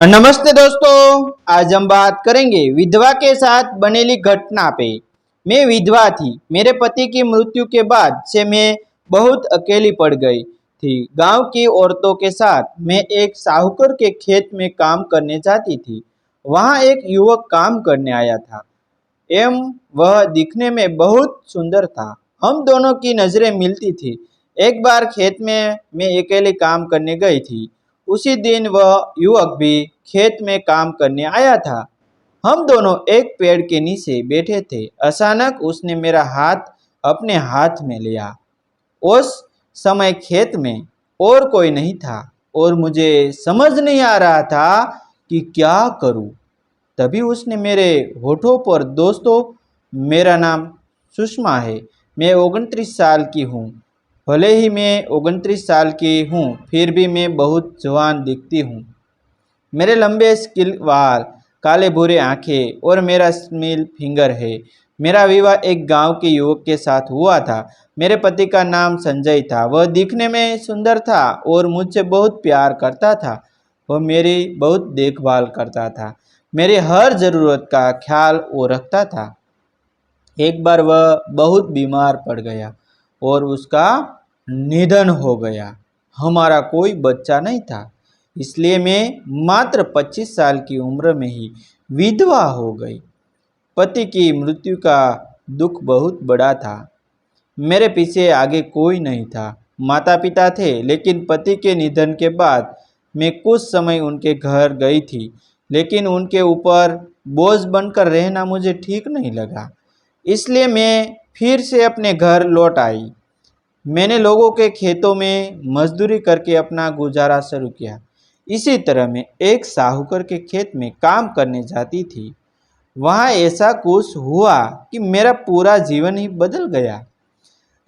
नमस्ते दोस्तों, आज हम बात करेंगे विधवा के साथ बनेली घटना पे। मैं विधवा थी। मेरे पति की मृत्यु के बाद से मैं बहुत अकेली पड़ गई थी। गांव की औरतों के साथ मैं एक साहूकर के खेत में काम करने जाती थी। वहां एक युवक काम करने आया था एवं वह दिखने में बहुत सुंदर था। हम दोनों की नजरें मिलती थी। एक बार खेत में मैं अकेले काम करने गई थी। उसी दिन वह युवक भी खेत में काम करने आया था। हम दोनों एक पेड़ के नीचे बैठे थे। अचानक उसने मेरा हाथ अपने हाथ में लिया। उस समय खेत में और कोई नहीं था और मुझे समझ नहीं आ रहा था कि क्या करूं। तभी उसने मेरे होठों पर, दोस्तों मेरा नाम सुषमा है, मैं 29 साल की हूँ। भले ही मैं 29 साल की हूँ, फिर भी मैं बहुत जवान दिखती हूँ। मेरे लंबे स्किल वाल, काले भूरे आंखें और मेरा स्मिल फिंगर है। मेरा विवाह एक गांव के युवक के साथ हुआ था। मेरे पति का नाम संजय था। वह दिखने में सुंदर था और मुझसे बहुत प्यार करता था। वह मेरी बहुत देखभाल करता था। मेरी हर ज़रूरत का ख्याल वो रखता था। एक बार वह बहुत बीमार पड़ गया और उसका निधन हो गया। हमारा कोई बच्चा नहीं था, इसलिए मैं मात्र 25 साल की उम्र में ही विधवा हो गई। पति की मृत्यु का दुख बहुत बड़ा था। मेरे पीछे आगे कोई नहीं था। माता पिता थे, लेकिन पति के निधन के बाद मैं कुछ समय उनके घर गई थी, लेकिन उनके ऊपर बोझ बनकर रहना मुझे ठीक नहीं लगा। इसलिए मैं फिर से अपने घर लौट आई। मैंने लोगों के खेतों में मजदूरी करके अपना गुजारा शुरू किया। इसी तरह मैं एक साहूकर के खेत में काम करने जाती थी। वहाँ ऐसा कुछ हुआ कि मेरा पूरा जीवन ही बदल गया।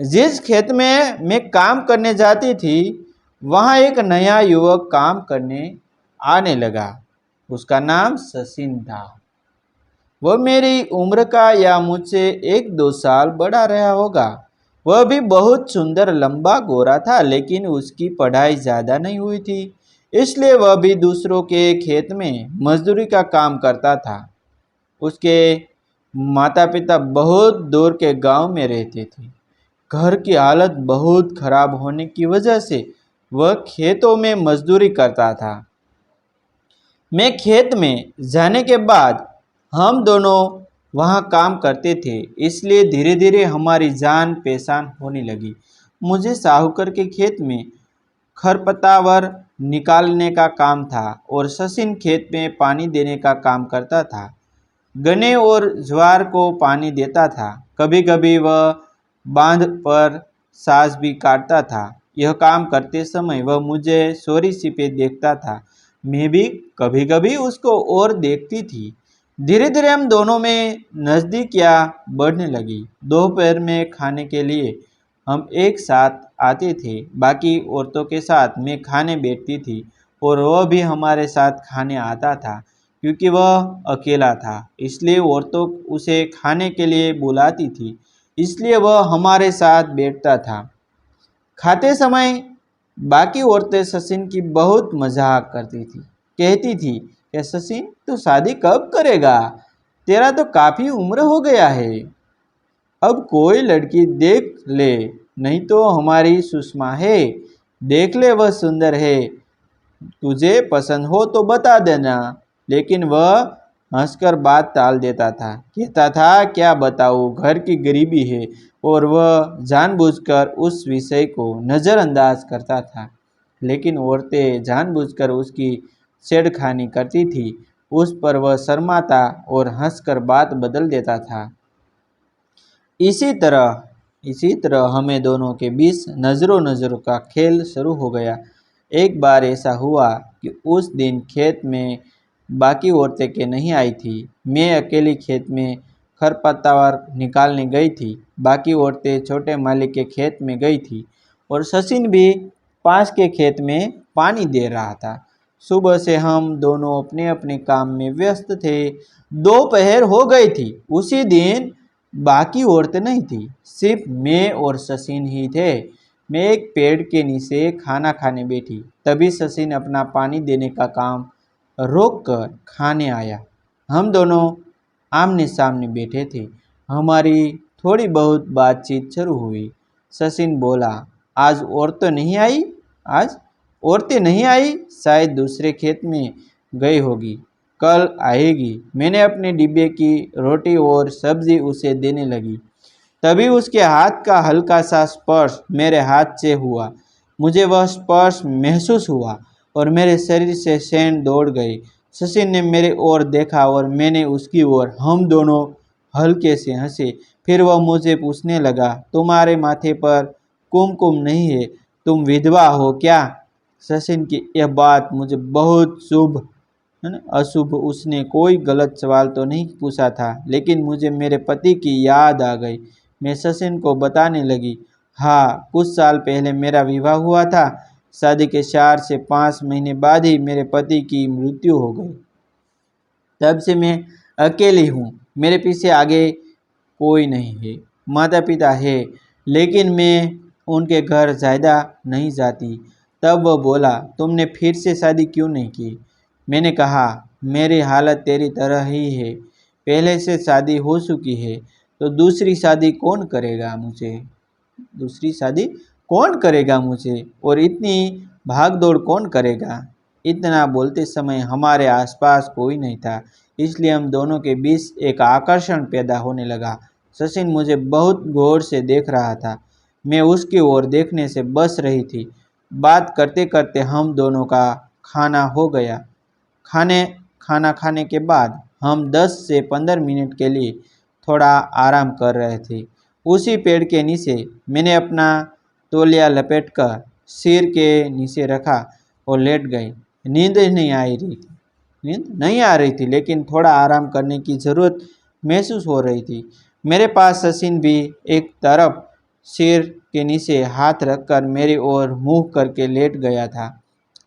जिस खेत में मैं काम करने जाती थी, वहाँ एक नया युवक काम करने आने लगा। उसका नाम सचिन था। वह मेरी उम्र का या मुझसे 1-2 साल बड़ा रहा होगा। वह भी बहुत सुंदर, लंबा, गोरा था, लेकिन उसकी पढ़ाई ज़्यादा नहीं हुई थी। इसलिए वह भी दूसरों के खेत में मजदूरी का काम करता था। उसके माता पिता बहुत दूर के गांव में रहते थे। घर की हालत बहुत खराब होने की वजह से वह खेतों में मजदूरी करता था। मैं खेत में जाने के बाद हम दोनों वहाँ काम करते थे, इसलिए धीरे धीरे हमारी जान पहचान होने लगी। मुझे साहूकर के खेत में खरपतवार निकालने का काम था और सचिन खेत में पानी देने का काम करता था। गन्ने और ज्वार को पानी देता था। कभी कभी वह बांध पर साज भी काटता था। यह काम करते समय वह मुझे चोरी छिपे देखता था। मैं भी कभी कभी उसको और देखती थी। धीरे धीरे हम दोनों में नज़दीकियाँ बढ़ने लगी। दोपहर में खाने के लिए हम एक साथ आते थे। बाकी औरतों के साथ मैं खाने बैठती थी और वह भी हमारे साथ खाने आता था। क्योंकि वह अकेला था, इसलिए औरतें उसे खाने के लिए बुलाती थी, इसलिए वह हमारे साथ बैठता था। खाते समय बाकी औरतें सचिन की बहुत मजाक करती थी। कहती थी कि सचिन, तू शादी कब करेगा? तेरा तो काफ़ी उम्र हो गया है। अब कोई लड़की देख ले, नहीं तो हमारी सुषमा है, देख ले वह सुंदर है, तुझे पसंद हो तो बता देना। लेकिन वह हंसकर बात टाल देता था। कहता था, क्या बताऊँ, घर की गरीबी है, और वह जानबूझकर उस विषय को नज़रअंदाज करता था। लेकिन औरतें जानबूझकर उसकी छेड़खानी करती थी। उस पर वह शर्माता और हंसकर बात बदल देता था। इसी तरह हमें दोनों के बीच नज़रों का खेल शुरू हो गया। एक बार ऐसा हुआ कि उस दिन खेत में बाकी औरतें के नहीं आई थी। मैं अकेली खेत में खरपतवार निकालने गई थी। बाकी औरतें छोटे मालिक के खेत में गई थी और सचिन भी पास के खेत में पानी दे रहा था। सुबह से हम दोनों अपने अपने काम में व्यस्त थे। दोपहर हो गई थी। उसी दिन बाकी औरतें नहीं थी, सिर्फ मैं और सचिन ही थे। मैं एक पेड़ के नीचे खाना खाने बैठी। तभी सचिन अपना पानी देने का काम रोक कर खाने आया। हम दोनों आमने सामने बैठे थे। हमारी थोड़ी बहुत बातचीत शुरू हुई। सचिन बोला, आज औरतें नहीं आई? आज औरतें नहीं आई? शायद दूसरे खेत में गई होगी, कल आएगी। मैंने अपने डिब्बे की रोटी और सब्जी उसे देने लगी। तभी उसके हाथ का हल्का सा स्पर्श मेरे हाथ से हुआ। मुझे वह स्पर्श महसूस हुआ और मेरे शरीर से चैन दौड़ गई। सचिन ने मेरे ओर देखा और मैंने उसकी ओर। हम दोनों हल्के से हंसे। फिर वह मुझे पूछने लगा, तुम्हारे माथे पर कुमकुम नहीं है, तुम विधवा हो क्या? सचिन की यह बात मुझे बहुत शुभ, है ना, अशुभ, उसने कोई गलत सवाल तो नहीं पूछा था, लेकिन मुझे मेरे पति की याद आ गई। मैं सचिन को बताने लगी, हाँ, कुछ साल पहले मेरा विवाह हुआ था। शादी के 4 से 5 महीने बाद ही मेरे पति की मृत्यु हो गई। तब से मैं अकेली हूँ। मेरे पीछे आगे कोई नहीं है। माता पिता है, लेकिन मैं उनके घर ज़्यादा नहीं जाती। तब वह बोला, तुमने फिर से शादी क्यों नहीं की? मैंने कहा, मेरी हालत तेरी तरह ही है। पहले से शादी हो चुकी है, तो दूसरी शादी कौन करेगा मुझे? दूसरी शादी कौन करेगा मुझे? और इतनी भाग दौड़ कौन करेगा? इतना बोलते समय हमारे आसपास कोई नहीं था, इसलिए हम दोनों के बीच एक आकर्षण पैदा होने लगा। सचिन मुझे बहुत गौर से देख रहा था। मैं उसकी ओर देखने से बच रही थी। बात करते करते हम दोनों का खाना हो गया। खाना खाने के बाद हम 10 से 15 मिनट के लिए थोड़ा आराम कर रहे थे। उसी पेड़ के नीचे मैंने अपना तौलिया लपेटकर सिर के नीचे रखा और लेट गई। नींद नहीं आ रही थी, लेकिन थोड़ा आराम करने की ज़रूरत महसूस हो रही थी। मेरे पास सचिन भी एक तरफ सिर के नीचे हाथ रखकर मेरी ओर मुँह करके लेट गया था।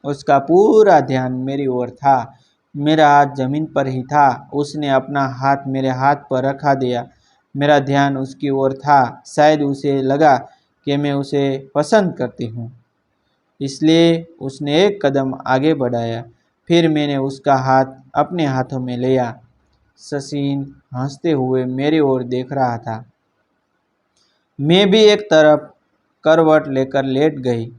उसका पूरा ध्यान मेरी ओर था। मेरा हाथ जमीन पर ही था। उसने अपना हाथ मेरे हाथ पर रखा दिया। मेरा ध्यान उसकी ओर था। शायद उसे लगा कि मैं उसे पसंद करती हूँ, इसलिए उसने एक कदम आगे बढ़ाया। फिर मैंने उसका हाथ अपने हाथों में लिया। सचिन हंसते हुए मेरी ओर देख रहा था। मैं भी एक तरफ करवट लेकर लेट गई।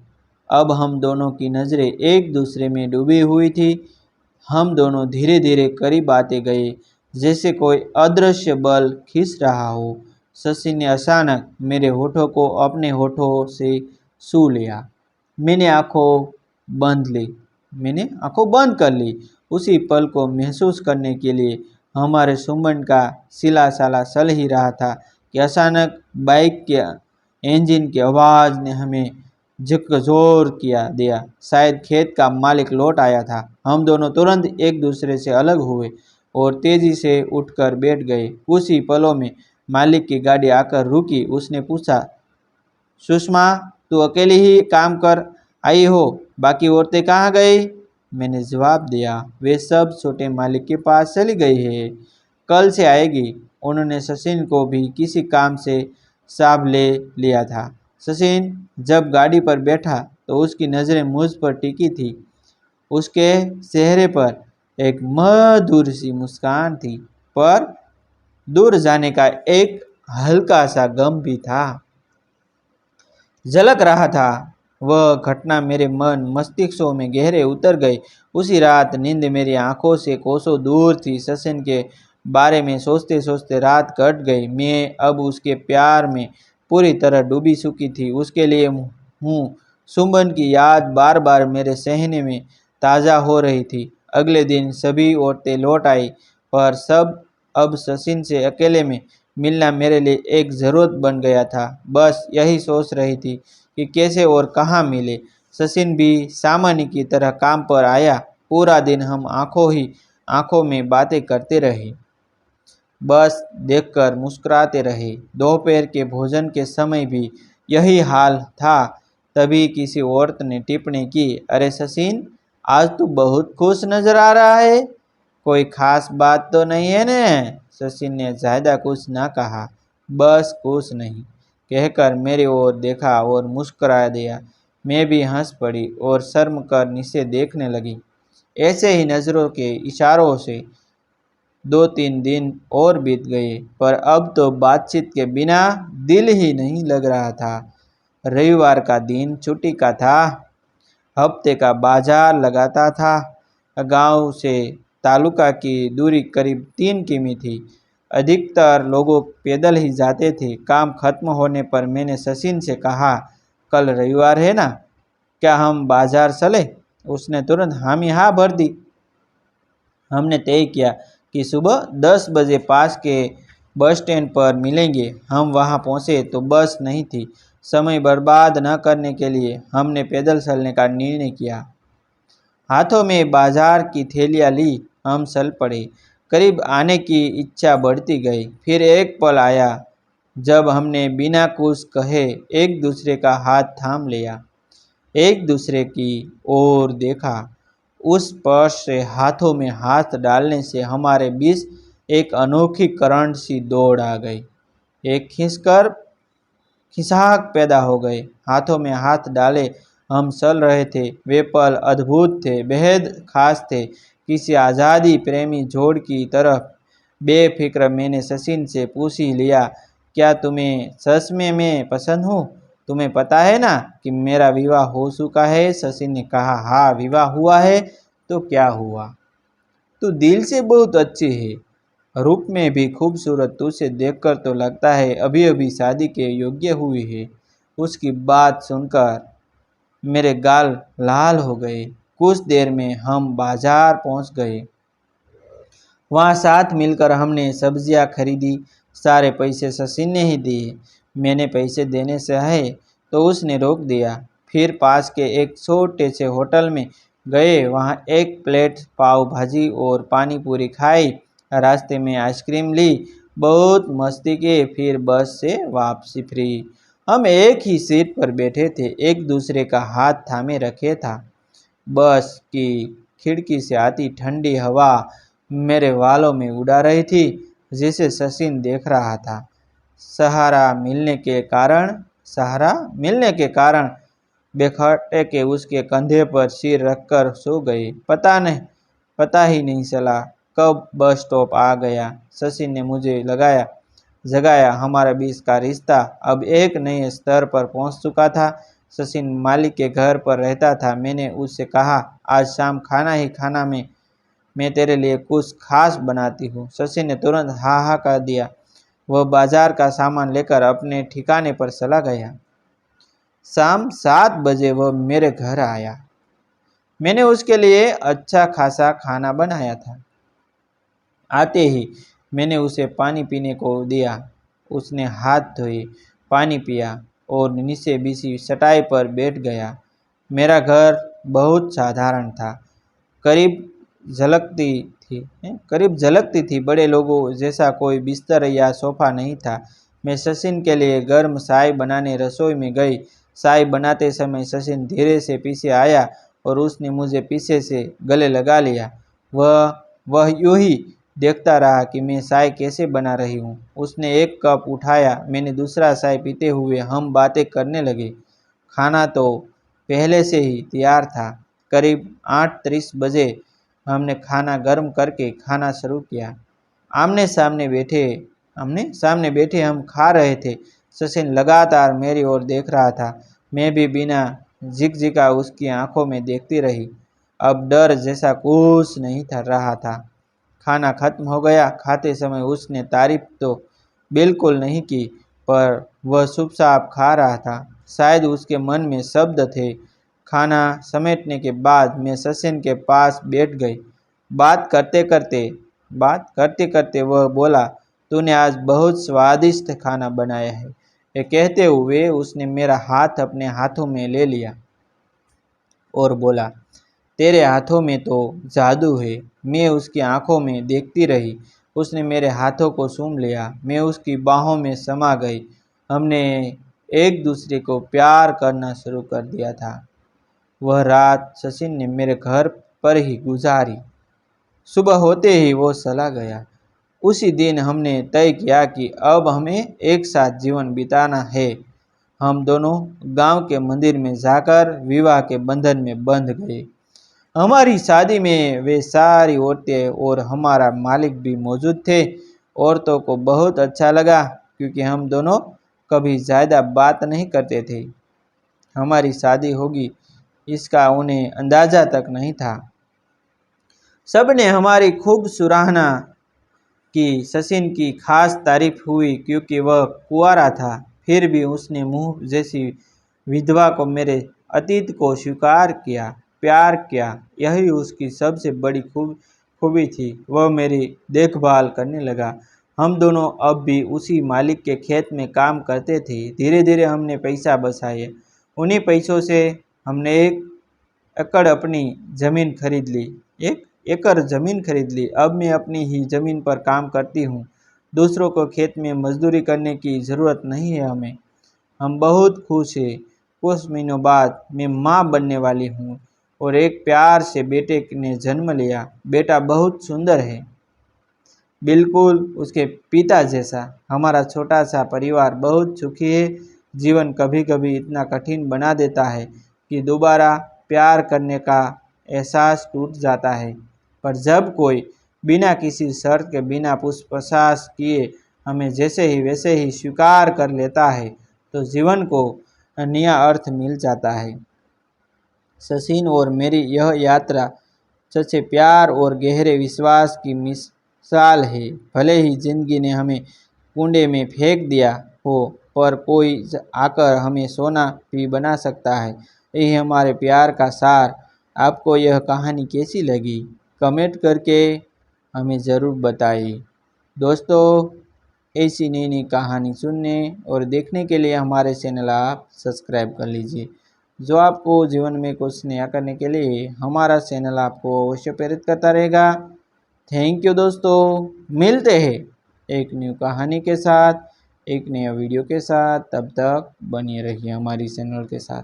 अब हम दोनों की नज़रें एक दूसरे में डूबी हुई थी। हम दोनों धीरे धीरे करीब आते गए, जैसे कोई अदृश्य बल खींच रहा हो। शशि ने अचानक मेरे होठों को अपने होठों से छू लिया। मैंने आंखों बंद कर ली। उसी पल को महसूस करने के लिए हमारे चुंबन का सिलसिला चल ही रहा था कि अचानक बाइक के इंजन की आवाज़ ने हमें झकझोर किया दिया। शायद खेत का मालिक लौट आया था। हम दोनों तुरंत एक दूसरे से अलग हुए और तेजी से उठकर बैठ गए। कुछ ही पलों में मालिक की गाड़ी आकर रुकी। उसने पूछा, सुषमा, तू अकेली ही काम कर आई हो, बाकी औरतें कहाँ गई? मैंने जवाब दिया, वे सब छोटे मालिक के पास चली गई है, कल से आएगी। उन्होंने सचिन को भी किसी काम से साथ ले लिया था। सचिन जब गाड़ी पर बैठा तो उसकी नज़रें मुझ पर टिकी थी। उसके चेहरे पर एक मधुर सी मुस्कान थी, पर दूर जाने का एक हल्का सा गम भी था, झलक रहा था। वह घटना मेरे मन मस्तिष्कों में गहरे उतर गई। उसी रात नींद मेरी आंखों से कोसों दूर थी। सचिन के बारे में सोचते सोचते रात कट गई। मैं अब उसके प्यार में पूरी तरह डूबी चुकी थी। उसके लिए हूँ सुमन की याद बार बार मेरे सहने में ताज़ा हो रही थी। अगले दिन सभी औरतें लौट आई, पर सब अब सचिन से अकेले में मिलना मेरे लिए एक ज़रूरत बन गया था। बस यही सोच रही थी कि कैसे और कहाँ मिले। सचिन भी सामान्य की तरह काम पर आया। पूरा दिन हम आंखों में बातें करते रहे, बस देखकर मुस्कुराते रहे। दोपहर के भोजन के समय भी यही हाल था। तभी किसी औरत ने टिप्पणी की, अरे सचिन, आज तू बहुत खुश नजर आ रहा है, कोई खास बात तो नहीं है न? सचिन ने ज़्यादा कुछ ना कहा, बस कुछ नहीं कहकर मेरी ओर देखा और मुस्कुरा दिया। मैं भी हंस पड़ी और शर्म कर नीचे देखने लगी। ऐसे ही नज़रों के इशारों से 2-3 दिन और बीत गए, पर अब तो बातचीत के बिना दिल ही नहीं लग रहा था। रविवार का दिन छुट्टी का था। हफ्ते का बाजार लगाता था। गांव से तालुका की दूरी करीब 3 किमी थी। अधिकतर लोगों पैदल ही जाते थे। काम खत्म होने पर मैंने सचिन से कहा, कल रविवार है ना, क्या हम बाजार चले? उसने तुरंत हामी हाँ भर दी। हमने तय किया कि सुबह 10 बजे पास के बस स्टैंड पर मिलेंगे। हम वहां पहुंचे तो बस नहीं थी। समय बर्बाद न करने के लिए हमने पैदल चलने का निर्णय किया। हाथों में बाजार की थैलियां ली हम चल पड़े। करीब आने की इच्छा बढ़ती गई। फिर एक पल आया जब हमने बिना कुछ कहे एक दूसरे का हाथ थाम लिया, एक दूसरे की ओर देखा। उस स्पर्श से, हाथों में हाथ डालने से हमारे बीच एक अनोखी करंट सी दौड़ आ गई। एक खिसकाहट पैदा हो गई। हाथों में हाथ डाले हम चल रहे थे। वे पल अद्भुत थे, बेहद खास थे, किसी आज़ादी प्रेमी जोड़ की तरफ। बेफिक्र मैंने सचिन से पूछ ही लिया, क्या तुम्हें सच में मैं पसंद हूँ? तुम्हें पता है ना कि मेरा विवाह हो चुका है? सचिन ने कहा, हाँ, विवाह हुआ है तो क्या हुआ? तू दिल से बहुत अच्छी है, रूप में भी खूबसूरत। तुझे देखकर तो लगता है अभी अभी शादी के योग्य हुई है। उसकी बात सुनकर मेरे गाल लाल हो गए। कुछ देर में हम बाजार पहुंच गए। वहाँ साथ मिलकर हमने सब्जियां खरीदी। सारे पैसे सचिन ने ही दिए। मैंने पैसे देने से है तो उसने रोक दिया। फिर पास के एक छोटे से होटल में गए। वहाँ एक प्लेट पाव भाजी और पानी पूरी खाई। रास्ते में आइसक्रीम ली। बहुत मस्ती की। फिर बस से वापसी फ्री। हम एक ही सीट पर बैठे थे, एक दूसरे का हाथ थामे रखे था। बस की खिड़की से आती ठंडी हवा मेरे वालों में उड़ा रही थी, जिसे सचिन देख रहा था। सहारा मिलने के कारण बेखटे के उसके कंधे पर सिर रखकर सो गए। पता ही नहीं चला कब बस स्टॉप आ गया। सचिन ने मुझे जगाया। हमारे बीच का रिश्ता अब एक नए स्तर पर पहुंच चुका था। सचिन मालिक के घर पर रहता था। मैंने उससे कहा, आज शाम खाना ही खाना में मैं तेरे लिए कुछ खास बनाती हूँ। सचिन ने तुरंत हाँ हाँ कर दिया। वह बाजार का सामान लेकर अपने ठिकाने पर चला गया। शाम 7 बजे वह मेरे घर आया। मैंने उसके लिए अच्छा खासा खाना बनाया था। आते ही मैंने उसे पानी पीने को दिया। उसने हाथ धोए, पानी पिया और नीचे बिछी चटाई पर बैठ गया। मेरा घर बहुत साधारण था। करीब करीब झलकती थी। बड़े लोगों जैसा कोई बिस्तर या सोफा नहीं था। मैं सचिन के लिए गर्म चाय बनाने रसोई में गई। चाय बनाते समय सचिन धीरे से पीछे आया और उसने मुझे पीछे से गले लगा लिया। वह यूं ही देखता रहा कि मैं चाय कैसे बना रही हूँ। उसने एक कप उठाया, मैंने दूसरा चाय पीते हुए हम बातें करने लगे। खाना तो पहले से ही तैयार था। करीब 8:30 बजे हमने खाना गर्म करके खाना शुरू किया। आमने सामने बैठे हम खा रहे थे। सचिन लगातार मेरी ओर देख रहा था। मैं भी बिना झिकझिका उसकी आंखों में देखती रही। अब डर जैसा कुछ नहीं रहा था। खाना खत्म हो गया। खाते समय उसने तारीफ तो बिल्कुल नहीं की, पर वह चुपचाप खा रहा था। शायद उसके मन में शब्द थे। खाना समेटने के बाद मैं सचिन के पास बैठ गई। बात करते करते वह बोला, तूने आज बहुत स्वादिष्ट खाना बनाया है। ये कहते हुए उसने मेरा हाथ अपने हाथों में ले लिया और बोला, तेरे हाथों में तो जादू है। मैं उसकी आंखों में देखती रही। उसने मेरे हाथों को चूम लिया। मैं उसकी बाहों में समा गई। हमने एक दूसरे को प्यार करना शुरू कर दिया था। वह रात सचिन ने मेरे घर पर ही गुजारी। सुबह होते ही वो चला गया। उसी दिन हमने तय किया कि अब हमें एक साथ जीवन बिताना है। हम दोनों गांव के मंदिर में जाकर विवाह के बंधन में बंध गए। हमारी शादी में वे सारी औरतें और हमारा मालिक भी मौजूद थे। औरतों को बहुत अच्छा लगा क्योंकि हम दोनों कभी ज़्यादा बात नहीं करते थे। हमारी शादी होगी इसका उन्हें अंदाज़ा तक नहीं था। सबने हमारी खूब सराहना की। सचिन की खास तारीफ हुई क्योंकि वह कुंवारा था, फिर भी उसने मुँह जैसी विधवा को मेरे अतीत को स्वीकार किया, प्यार किया। यही उसकी सबसे बड़ी खूबी थी। वह मेरी देखभाल करने लगा। हम दोनों अब भी उसी मालिक के खेत में काम करते थे। धीरे धीरे हमने पैसा बचाए। उन्हीं पैसों से हमने एक एकड़ ज़मीन खरीद ली। अब मैं अपनी ही ज़मीन पर काम करती हूँ। दूसरों को खेत में मजदूरी करने की ज़रूरत नहीं है हमें। हम बहुत खुश हैं। कुछ महीनों बाद मैं माँ बनने वाली हूँ और एक प्यार से बेटे ने जन्म लिया। बेटा बहुत सुंदर है, बिल्कुल उसके पिता जैसा। हमारा छोटा सा परिवार बहुत सुखी है। जीवन कभी कभी इतना कठिन बना देता है कि दोबारा प्यार करने का एहसास टूट जाता है, पर जब कोई बिना किसी शर्त के, बिना पूछताछ किए हमें जैसे ही वैसे ही स्वीकार कर लेता है तो जीवन को नया अर्थ मिल जाता है। सचिन और मेरी यह यात्रा सच्चे प्यार और गहरे विश्वास की मिसाल है। भले ही जिंदगी ने हमें कुंडे में फेंक दिया हो, पर कोई आकर हमें सोना भी बना सकता है। यही हमारे प्यार का सार। आपको यह कहानी कैसी लगी कमेंट करके हमें ज़रूर बताइए। दोस्तों, ऐसी नई नई कहानी सुनने और देखने के लिए हमारे चैनल आप सब्सक्राइब कर लीजिए, जो आपको जीवन में कुछ नया करने के लिए हमारा चैनल आपको अवश्य प्रेरित करता रहेगा। थैंक यू दोस्तों। मिलते हैं एक न्यू कहानी के साथ, एक नया वीडियो के साथ। तब तक बने रहिए हमारी चैनल के साथ।